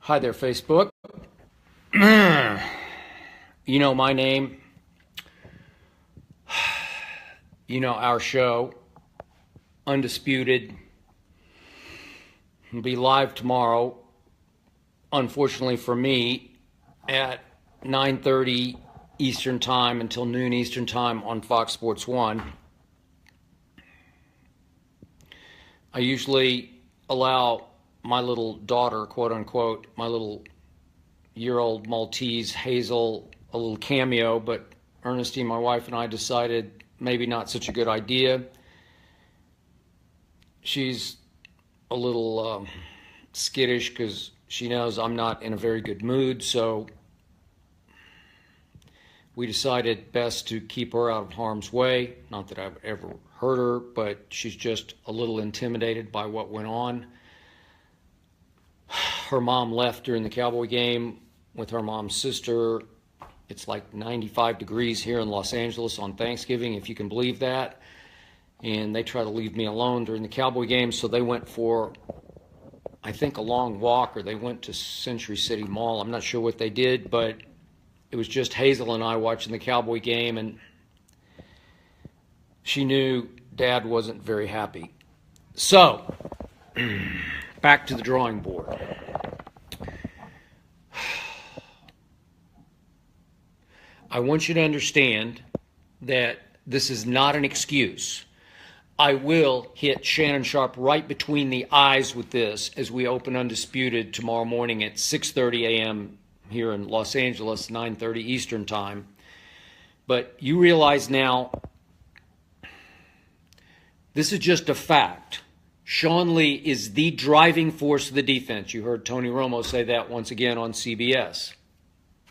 Hi there, Facebook. You know my name. You know our show, Undisputed. It'll be live tomorrow, unfortunately for me, at 9:30 Eastern Time until noon Eastern Time on Fox Sports 1. I usually allow my little daughter, quote unquote, my little year-old Maltese, Hazel, a little cameo, but Ernestine, my wife, and I decided maybe not such a good idea. She's a little skittish because she knows I'm not in a very good mood, so we decided best to keep her out of harm's way. Not that I've ever hurt her, but she's just a little intimidated by what went on. Her mom left during the Cowboy game with her mom's sister. It's like 95 degrees here in Los Angeles on Thanksgiving, if you can believe that. And they try to leave me alone during the Cowboy game, so they went for, I think, a long walk, or they went to Century City Mall. I'm not sure what they did, but it was just Hazel and I watching the Cowboy game, and she knew Dad wasn't very happy. So, back to the drawing board. I want you to understand that this is not an excuse. I will hit Shannon Sharp right between the eyes with this as we open Undisputed tomorrow morning at 6:30 a.m. here in Los Angeles, 9:30 Eastern Time. But you realize now, this is just a fact. Sean Lee is the driving force of the defense. You heard Tony Romo say that once again on CBS.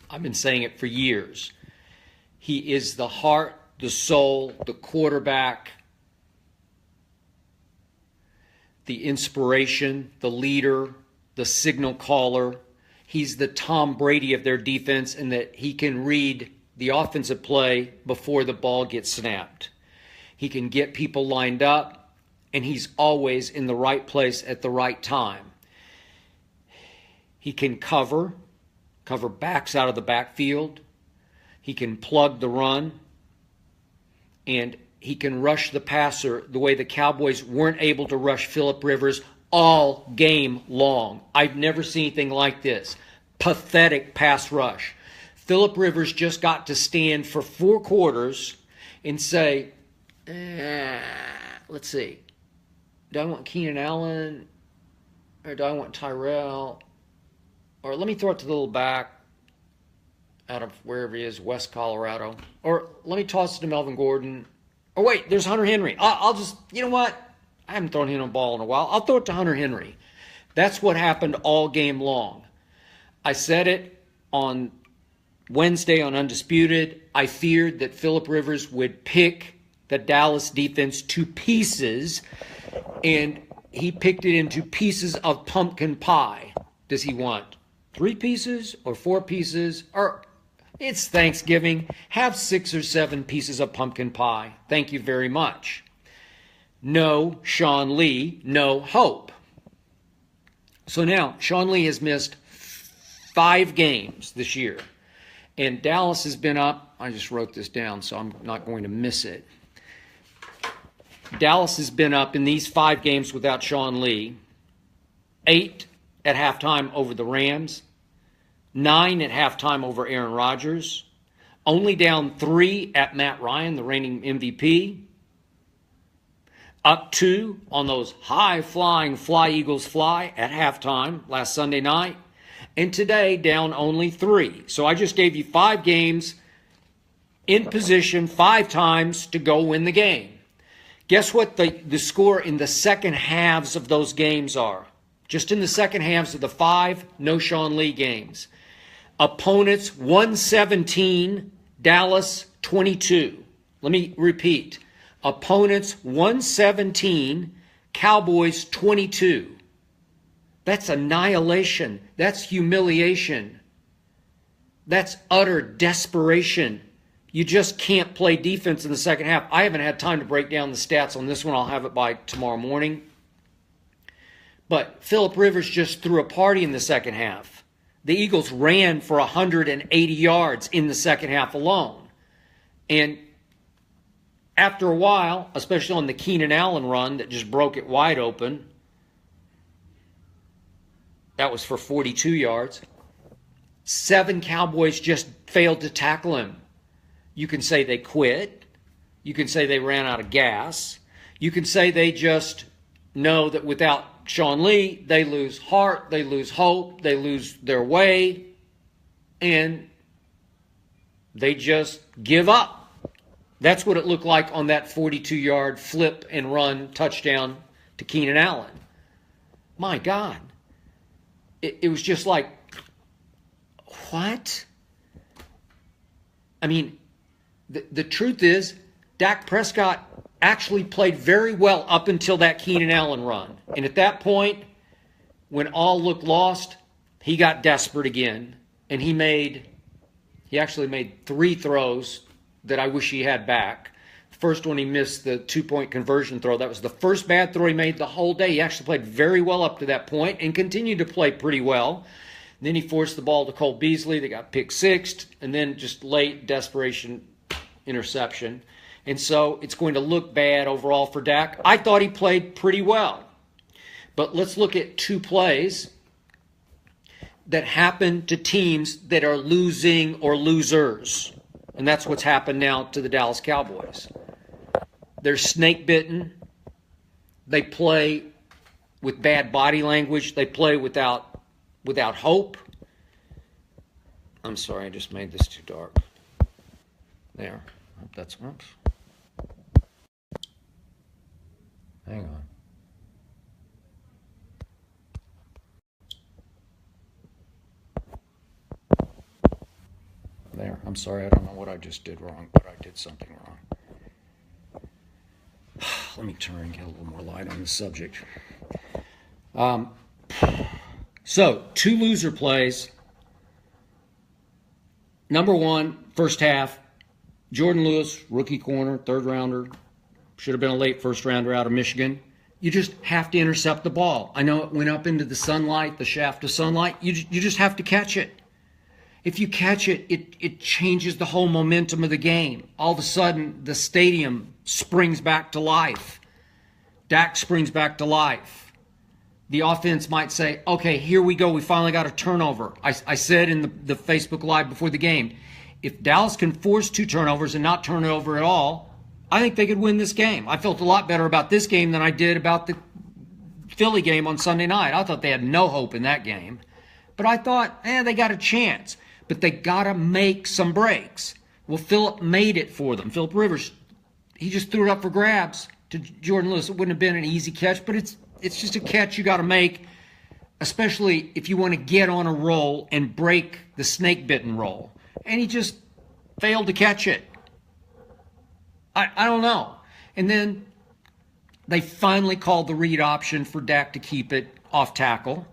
I've been saying it for years. He is the heart, the soul, the quarterback, the inspiration, the leader, the signal caller. He's the Tom Brady of their defense in that he can read the offensive play before the ball gets snapped. He can get people lined up, and he's always in the right place at the right time. He can cover backs out of the backfield. He can plug the run, and he can rush the passer the way the Cowboys weren't able to rush Phillip Rivers all game long. I've never seen anything like this. Pathetic pass rush. Phillip Rivers just got to stand for 4 quarters and say, let's see, do I want Keenan Allen or do I want Tyrell? Or let me throw it to the little back out of wherever he is, West Colorado. Or let me toss it to Melvin Gordon. Or wait, there's Hunter Henry. I'll just, you know what? I haven't thrown him a ball in a while. I'll throw it to Hunter Henry. That's what happened all game long. I said it on Wednesday on Undisputed. I feared that Phillip Rivers would pick the Dallas defense to pieces, and he picked it into pieces of pumpkin pie. Does he want 3 pieces or 4 pieces? Or it's Thanksgiving. Have 6 or 7 pieces of pumpkin pie. Thank you very much. No Sean Lee, no hope. So now, Sean Lee has missed 5 games this year. And Dallas has been up. I just wrote this down, so I'm not going to miss it. Dallas has been up in these 5 games without Sean Lee. 8 at halftime over the Rams. 9 at halftime over Aaron Rodgers. Only down 3 at Matt Ryan, the reigning MVP. Up 2 on those high-flying Fly Eagles Fly at halftime last Sunday night. And today, down only 3. So I just gave you 5 games in position 5 times to go win the game. Guess what the score in the second halves of those games are? Just in the second halves of the 5 no Sean Lee games. Opponents 117, Dallas 22. Let me repeat. Opponents 117, Cowboys 22. That's annihilation. That's humiliation. That's utter desperation. You just can't play defense in the second half. I haven't had time to break down the stats on this one. I'll have it by tomorrow morning. But Phillip Rivers just threw a party in the second half. the Eagles ran for 180 yards in the second half alone. And after a while, especially on the Keenan Allen run that just broke it wide open, that was for 42 yards. 7 Cowboys just failed to tackle him. You can say they quit. You can say they ran out of gas. You can say they just know that without Sean Lee, they lose heart, they lose hope, they lose their way, and they just give up. That's what it looked like on that 42-yard flip and run touchdown to Keenan Allen. My God. It was just like, what? I mean, the truth is, Dak Prescott actually played very well up until that Keenan Allen run. And at that point, when all looked lost, he got desperate again. And he actually made 3 throws that I wish he had back. The first one, he missed the 2-point conversion throw. That was the first bad throw he made the whole day. He actually played very well up to that point and continued to play pretty well. Then he forced the ball to Cole Beasley. They got pick-sixed. And then just late desperation interception. And so it's going to look bad overall for Dak. I thought he played pretty well. But let's look at 2 plays that happen to teams that are losing or losers. And that's what's happened now to the Dallas Cowboys. They're snake-bitten. They play with bad body language. They play without hope. I'm sorry, I just made this too dark. There. That's oops. Hang on. There. I'm sorry. I don't know what I just did wrong, but I did something wrong. Let me turn and get a little more light on the subject. So, 2 loser plays. Number 1, first half. Jordan Lewis, rookie corner, 3rd rounder. Should have been a late first rounder out of Michigan. You just have to intercept the ball. I know it went up into the sunlight, the shaft of sunlight. You just have to catch it. If you catch it, it changes the whole momentum of the game. All of a sudden, the stadium springs back to life. Dak springs back to life. The offense might say, okay, here we go. We finally got a turnover. I said in the Facebook Live before the game, if Dallas can force 2 turnovers and not turn it over at all, I think they could win this game. I felt a lot better about this game than I did about the Philly game on Sunday night. I thought they had no hope in that game. But I thought, they got a chance. But they got to make some breaks. Well, Phillip made it for them. Phillip Rivers, he just threw it up for grabs to Jordan Lewis. It wouldn't have been an easy catch, but it's just a catch you got to make, especially if you want to get on a roll and break the snake-bitten roll. And he just failed to catch it. I don't know. And then they finally called the read option for Dak to keep it off tackle.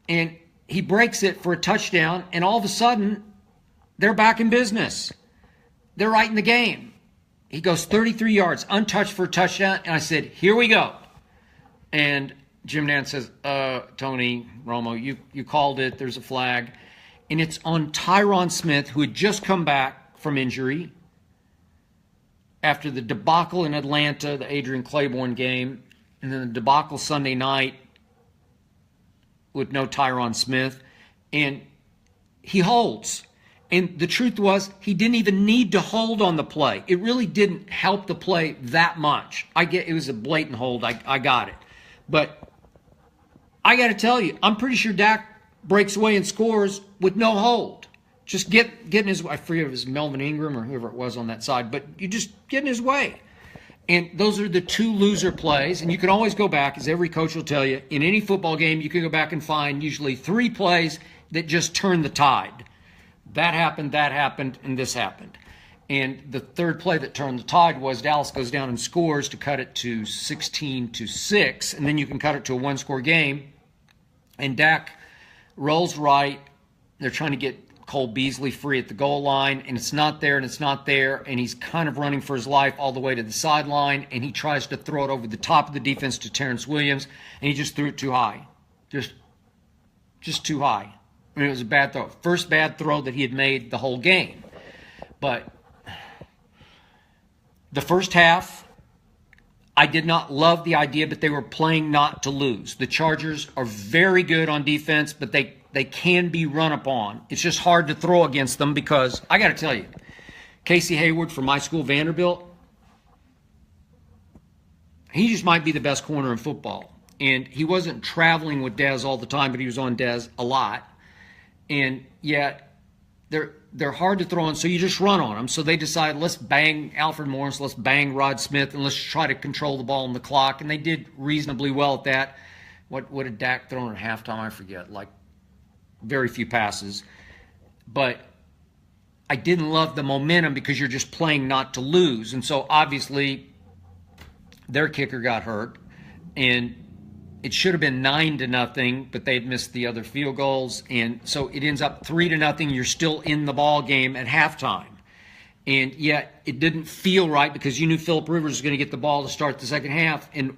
And he breaks it for a touchdown, and all of a sudden, they're back in business. They're right in the game. He goes 33 yards, untouched for a touchdown, and I said, here we go. And Jim Nantz says, Tony Romo, you called it. There's a flag. And it's on Tyron Smith, who had just come back from injury after the debacle in Atlanta, the Adrian Claiborne game, and then the debacle Sunday night with no Tyron Smith. And he holds. And the truth was, he didn't even need to hold on the play. It really didn't help the play that much. It was a blatant hold. I got it. But I got to tell you, I'm pretty sure Dak breaks away and scores with no hold. Just get in his way. I forget if it was Melvin Ingram or whoever it was on that side, but you just get in his way. And those are the 2 loser plays. And you can always go back, as every coach will tell you, in any football game, you can go back and find usually 3 plays that just turn the tide. That happened, and this happened. And the 3rd play that turned the tide was Dallas goes down and scores to cut it to 16-6, and then you can cut it to a 1-score game. And Dak rolls right. They're trying to get Cole Beasley free at the goal line, and it's not there, and he's kind of running for his life all the way to the sideline, and he tries to throw it over the top of the defense to Terrence Williams, and he just threw it too high. Just too high. I mean, it was a bad throw. First bad throw that he had made the whole game. But the first half, I did not love the idea, but they were playing not to lose. The Chargers are very good on defense, but they can be run upon. It's just hard to throw against them because, I got to tell you, Casey Hayward from my school, Vanderbilt, he just might be the best corner in football. And he wasn't traveling with Dez all the time, but he was on Dez a lot. And yet, they're hard to throw on, so you just run on them. So they decide, let's bang Alfred Morris, let's bang Rod Smith, and let's try to control the ball on the clock. And they did reasonably well at that. What did Dak throw at halftime? I forget. Like, very few passes. But I didn't love the momentum because you're just playing not to lose. And so, obviously, their kicker got hurt. And it should have been 9-0, but they'd missed the other field goals. And so it ends up 3-0. You're still in the ball game at halftime. And yet it didn't feel right because you knew Phillip Rivers was going to get the ball to start the second half. And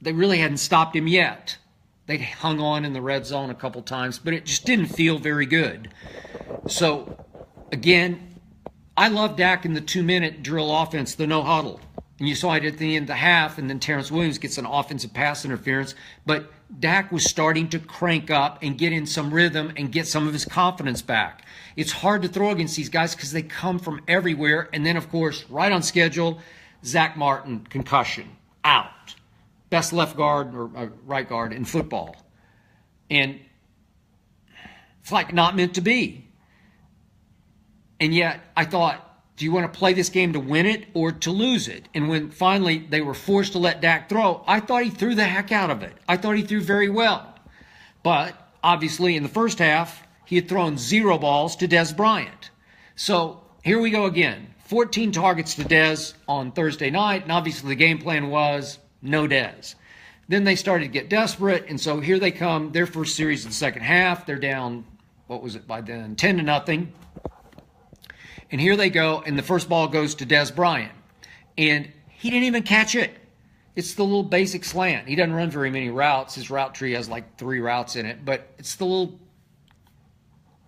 they really hadn't stopped him yet. They'd hung on in the red zone a couple times, but it just didn't feel very good. So, again, I love Dak in the 2-minute drill offense, the no huddle. And you saw it at the end of the half, and then Terrence Williams gets an offensive pass interference. But Dak was starting to crank up and get in some rhythm and get some of his confidence back. It's hard to throw against these guys because they come from everywhere. And then, of course, right on schedule, Zach Martin, concussion, out. Best left guard or right guard in football. And it's like not meant to be. And yet I thought, do you want to play this game to win it or to lose it? And when finally they were forced to let Dak throw, I thought he threw the heck out of it. I thought he threw very well. But obviously in the first half, he had thrown 0 balls to Dez Bryant. So here we go again. 14 targets to Dez on Thursday night, and obviously the game plan was no Dez. Then they started to get desperate, and so here they come, their first series of the second half. They're down, what was it by then, 10-0. And here they go, and the first ball goes to Dez Bryant. And he didn't even catch it. It's the little basic slant. He doesn't run very many routes. His route tree has like 3 routes in it. But it's the little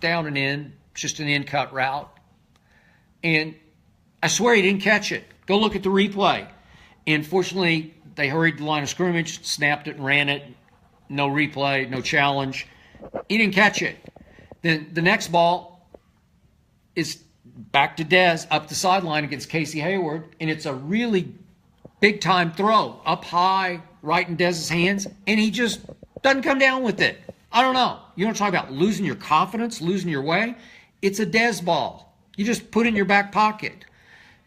down and in, just an in-cut route. And I swear he didn't catch it. Go look at the replay. And fortunately, they hurried the line of scrimmage, snapped it and ran it. No replay, no challenge. He didn't catch it. Then the next ball is back to Dez up the sideline against Casey Hayward, and it's a really big-time throw up high, right in Dez's hands, and he just doesn't come down with it. I don't know. You want to talk about losing your confidence, losing your way? It's a Dez ball. You just put it in your back pocket.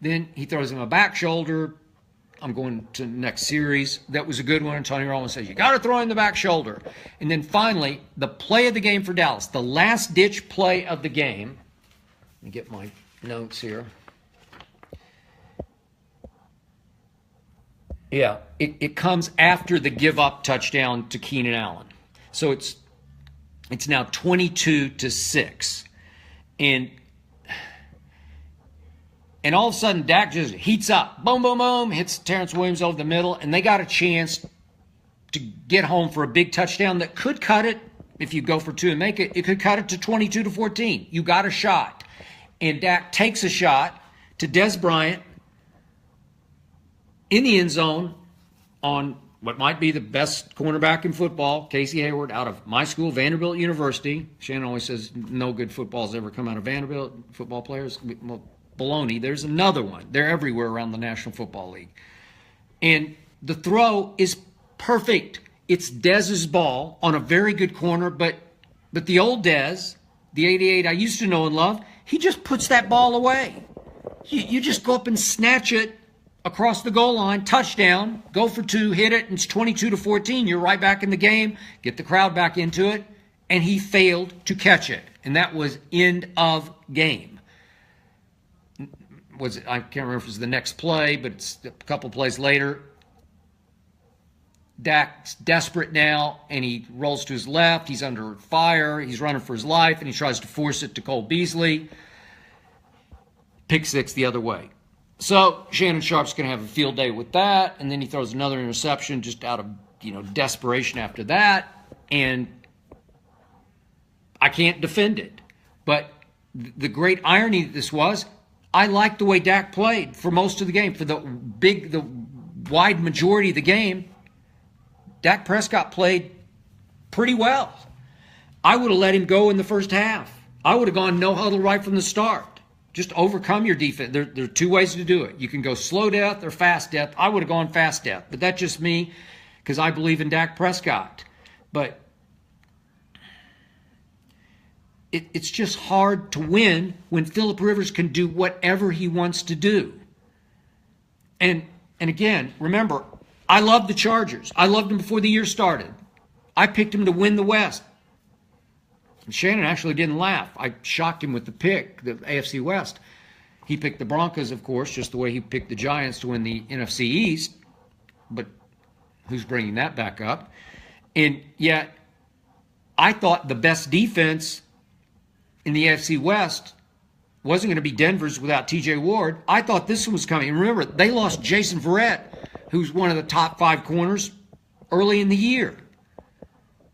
Then he throws him a back shoulder. I'm going to the next series. That was a good one. And Tony Romo says, you got to throw in the back shoulder. And then finally, the play of the game for Dallas, the last-ditch play of the game. Let me get my notes here. Yeah, it comes after the give-up touchdown to Keenan Allen. So it's now 22-6. And all of a sudden, Dak just heats up. Boom, boom, boom, hits Terrence Williams over the middle, and they got a chance to get home for a big touchdown that could cut it. If you go for 2 and make it, it could cut it to 22-14. You got a shot. And Dak takes a shot to Dez Bryant in the end zone on what might be the best cornerback in football, Casey Hayward, out of my school, Vanderbilt University. Shannon always says no good football's ever come out of Vanderbilt, football players. Well, baloney. There's another one. They're everywhere around the National Football League. And the throw is perfect. It's Dez's ball on a very good corner, but the old Dez, the 88 I used to know and love, he just puts that ball away. You just go up and snatch it across the goal line, touchdown, go for 2, hit it, and it's 22-14. You're right back in the game, get the crowd back into it, and he failed to catch it. And that was end of game. I can't remember if it was the next play, but it's a couple plays later. Dak's desperate now, and he rolls to his left. He's under fire. He's running for his life, and he tries to force it to Cole Beasley. Pick 6 the other way. So Shannon Sharp's going to have a field day with that, and then he throws another interception just out of desperation after that. And I can't defend it. But the great irony that this was, I liked the way Dak played for most of the game. For the wide majority of the game, Dak Prescott played pretty well. I would have let him go in the first half. I would have gone no huddle right from the start. Just overcome your defense. There are two ways to do it. You can go slow death or fast death. I would have gone fast death. But that's just me because I believe in Dak Prescott. But it's just hard to win when Phillip Rivers can do whatever he wants to do. And again, remember, I love the Chargers. I loved them before the year started. I picked them to win the West. And Shannon actually didn't laugh. I shocked him with the pick, the AFC West. He picked the Broncos, of course, just the way he picked the Giants to win the NFC East. But who's bringing that back up? And yet, I thought the best defense in the AFC West wasn't going to be Denver's without TJ Ward. I thought this one was coming. And remember, they lost Jason Verrett, who's one of the top 5 corners, early in the year.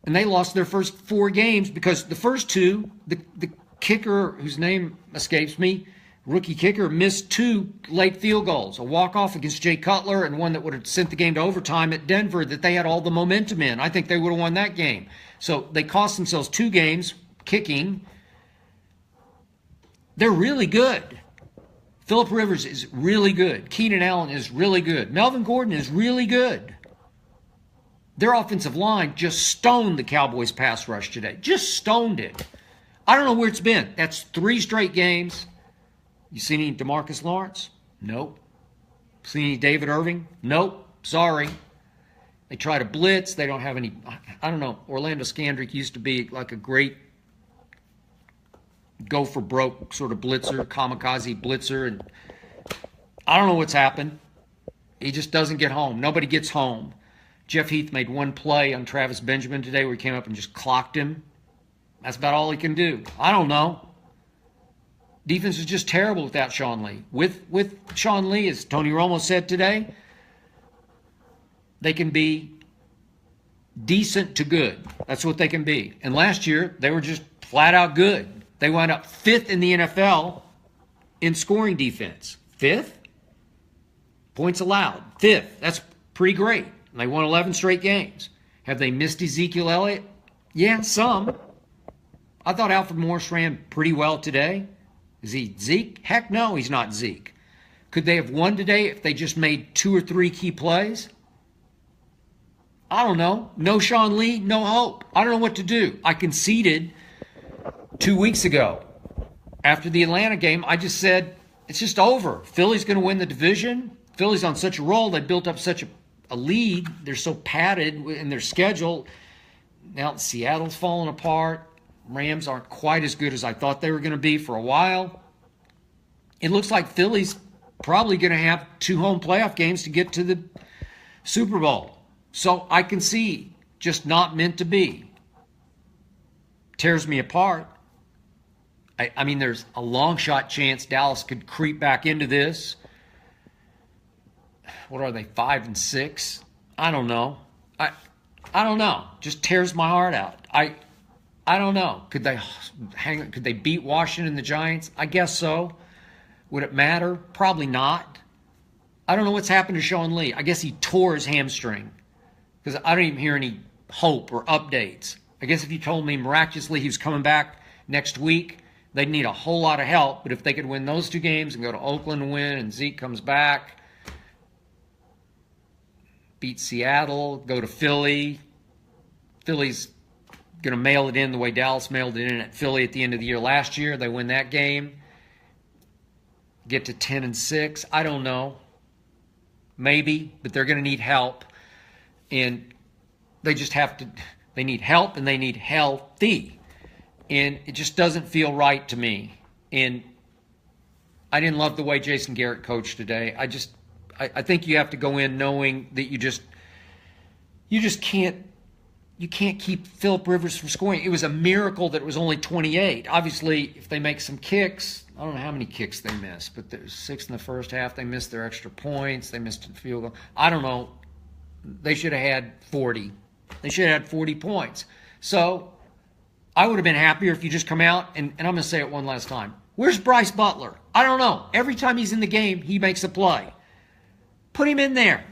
And they lost their first 4 games because the first 2, the kicker, whose name escapes me, rookie kicker, missed 2 late field goals, a walk-off against Jay Cutler and one that would have sent the game to overtime at Denver that they had all the momentum in. I think they would have won that game. So they cost themselves 2 games kicking. They're really good. Phillip Rivers is really good. Keenan Allen is really good. Melvin Gordon is really good. Their offensive line just stoned the Cowboys pass rush today. Just stoned it. I don't know where it's been. That's 3 straight games. You seen any DeMarcus Lawrence? Nope. Seen any David Irving? Nope. Sorry. They try to blitz. They don't have any. I don't know. Orlando Scandrick used to be like a great go for broke sort of blitzer, kamikaze blitzer, and I don't know what's happened. He just doesn't get home. Nobody gets home. Jeff Heath made 1 play on Travis Benjamin today where he came up and just clocked him. That's about all he can do. I don't know. Defense is just terrible without Sean Lee. With Sean Lee, as Tony Romo said today, they can be decent to good. That's what they can be. And last year, they were just flat out good. They wound up 5th in the NFL in scoring defense. 5th? Points allowed. 5th. That's pretty great. And they won 11 straight games. Have they missed Ezekiel Elliott? Yeah, some. I thought Alfred Morris ran pretty well today. Is he Zeke? Heck no, he's not Zeke. Could they have won today if they just made 2 or 3 key plays? I don't know. No Sean Lee, no hope. I don't know what to do. I conceded 2 weeks ago. After the Atlanta game, I just said, it's just over. Philly's going to win the division. Philly's on such a roll. They built up such a lead. They're so padded in their schedule. Now Seattle's falling apart. Rams aren't quite as good as I thought they were going to be for a while. It looks like Philly's probably going to have 2 home playoff games to get to the Super Bowl. So I can see just not meant to be. Tears me apart. I mean, there's a long shot chance Dallas could creep back into this. What are they, 5 and 6? I don't know. I don't know. Just tears my heart out. I don't know. Could they beat Washington and the Giants? I guess so. Would it matter? Probably not. I don't know what's happened to Sean Lee. I guess he tore his hamstring because I don't even hear any hope or updates. I guess if you told me miraculously he was coming back next week, they'd need a whole lot of help. But if they could win those 2 games and go to Oakland and win and Zeke comes back, beat Seattle, go to Philly. Philly's going to mail it in the way Dallas mailed it in at Philly at the end of the year last year. They win that game. Get to 10 and 6. I don't know. Maybe, but they're going to need help. And they just have to, they need help and they need healthy. And it just doesn't feel right to me. And I didn't love the way Jason Garrett coached today. I think you have to go in knowing that you just can't keep Phillip Rivers from scoring. It was a miracle that it was only 28. Obviously, if they make some kicks, I don't know how many kicks they missed, but there's 6 in the first half. They missed their extra points. They missed a field goal. I don't know. They should have had 40. They should have had 40 points. So I would have been happier if you just come out, and I'm going to say it one last time. Where's Bryce Butler? I don't know. Every time he's in the game, he makes a play. Put him in there.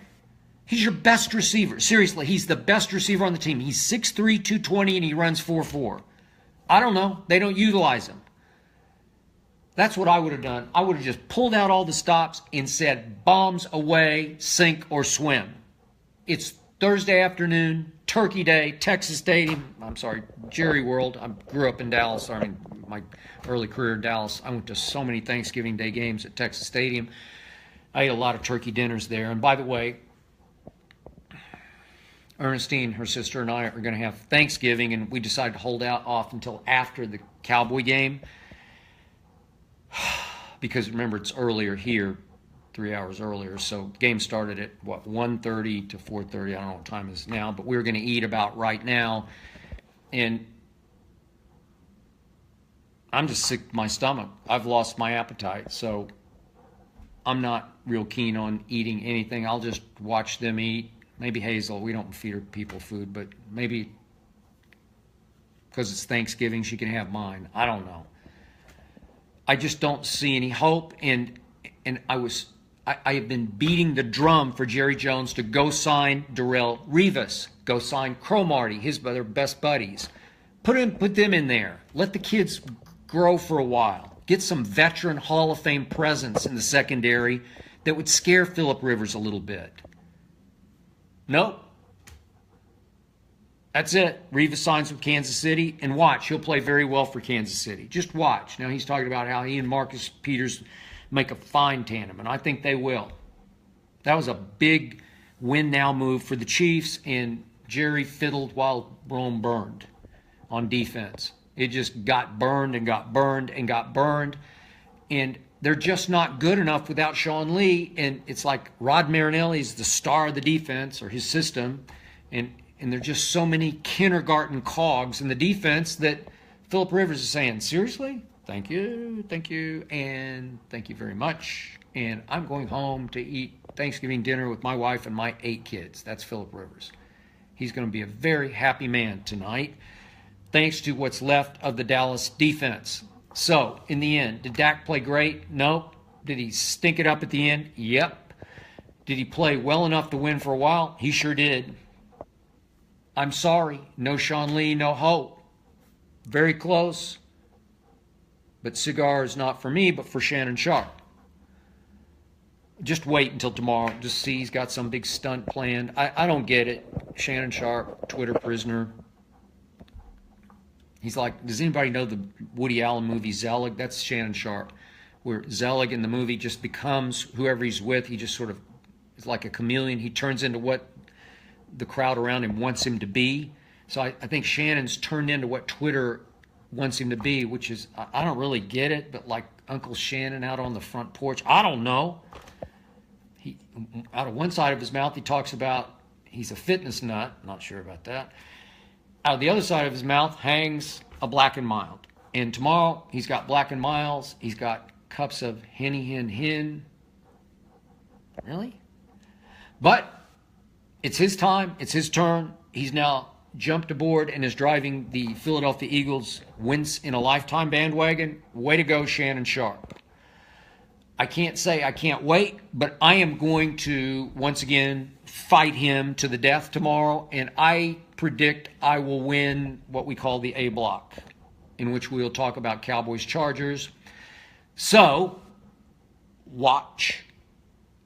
He's your best receiver. Seriously, he's the best receiver on the team. He's 6'3", 220, and he runs 4.4. I don't know. They don't utilize him. That's what I would have done. I would have just pulled out all the stops and said, bombs away, sink or swim. It's Thursday afternoon, Turkey Day, Texas Stadium. I'm sorry, Jerry World. I grew up in Dallas. I mean, my early career in Dallas. I went to so many Thanksgiving Day games at Texas Stadium. I ate a lot of turkey dinners there. And by the way, Ernestine, her sister, and I are going to have Thanksgiving, and we decided to hold out off until after the Cowboy game. Because remember, it's earlier here, 3 hours earlier. So the game started at, 1:30 to 4:30. I don't know what time it is now, but we were going to eat about right now. And I'm just sick to my stomach. I've lost my appetite. So I'm not real keen on eating anything. I'll just watch them eat. Maybe Hazel. We don't feed people food, but maybe because it's Thanksgiving, she can have mine. I don't know. I just don't see any hope, and I have been beating the drum for Jerry Jones to go sign Darrelle Revis, go sign Cromartie, their best buddies. Put them in there. Let the kids grow for a while. Get some veteran Hall of Fame presence in the secondary that would scare Phillip Rivers a little bit. Nope. That's it. Revis signs with Kansas City, and watch, he'll play very well for Kansas City. Just watch. Now he's talking about how he and Marcus Peters make a fine tandem, and I think they will. That was a big win-now move for the Chiefs, and Jerry fiddled while Rome burned on defense. It just got burned and got burned and got burned, and they're just not good enough without Sean Lee, and it's like Rod Marinelli's the star of the defense, or his system, and there are just so many kindergarten cogs in the defense that Phillip Rivers is saying, seriously? Thank you, and thank you very much. And I'm going home to eat Thanksgiving dinner with my wife and my 8 kids. That's Phillip Rivers. He's going to be a very happy man tonight, thanks to what's left of the Dallas defense. So, in the end, did Dak play great? Nope. Did he stink it up at the end? Yep. Did he play well enough to win for a while? He sure did. I'm sorry. No Sean Lee, no hope. Very close. But cigar is not for me, but for Shannon Sharp. Just wait until tomorrow. Just see he's got some big stunt planned. I don't get it. Shannon Sharp, Twitter prisoner. He's like, does anybody know the Woody Allen movie Zelig? That's Shannon Sharp. Where Zelig in the movie just becomes whoever he's with. He just sort of is like a chameleon. He turns into what the crowd around him wants him to be. So I think Shannon's turned into what Twitter wants him to be, which is, I don't really get it, but like Uncle Shannon out on the front porch, I don't know. He, out of one side of his mouth, he talks about he's a fitness nut. Not sure about that. Out of the other side of his mouth hangs a Black and Mild. And tomorrow, he's got Black and Milds. He's got cups of Henny Hen. Really? But it's his time. It's his turn. He's now jumped aboard and is driving the Philadelphia Eagles once-in-a-lifetime bandwagon. Way to go, Shannon Sharp. I can't say I can't wait, but I am going to, once again, fight him to the death tomorrow, and I predict I will win what we call the A block, in which we'll talk about Cowboys Chargers. So, watch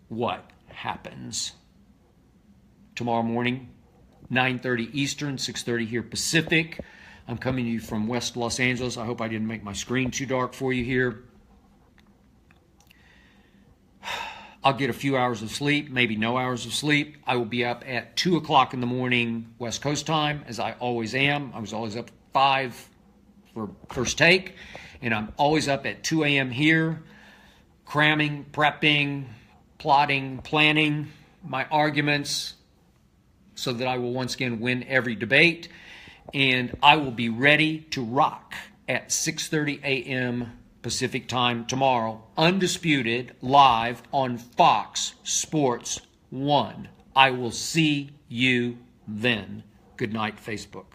what happens tomorrow morning, 9:30 Eastern, 6:30 here Pacific. I'm coming to you from West Los Angeles. I hope I didn't make my screen too dark for you here. I'll get a few hours of sleep, maybe no hours of sleep. I will be up at 2 o'clock in the morning West Coast time, as I always am. I was always up at 5 for first take, and I'm always up at 2 a.m. here, cramming, prepping, plotting, planning my arguments so that I will once again win every debate. And I will be ready to rock at 6:30 a.m. Pacific time tomorrow, undisputed, live on Fox Sports 1. I will see you then. Good night, Facebook.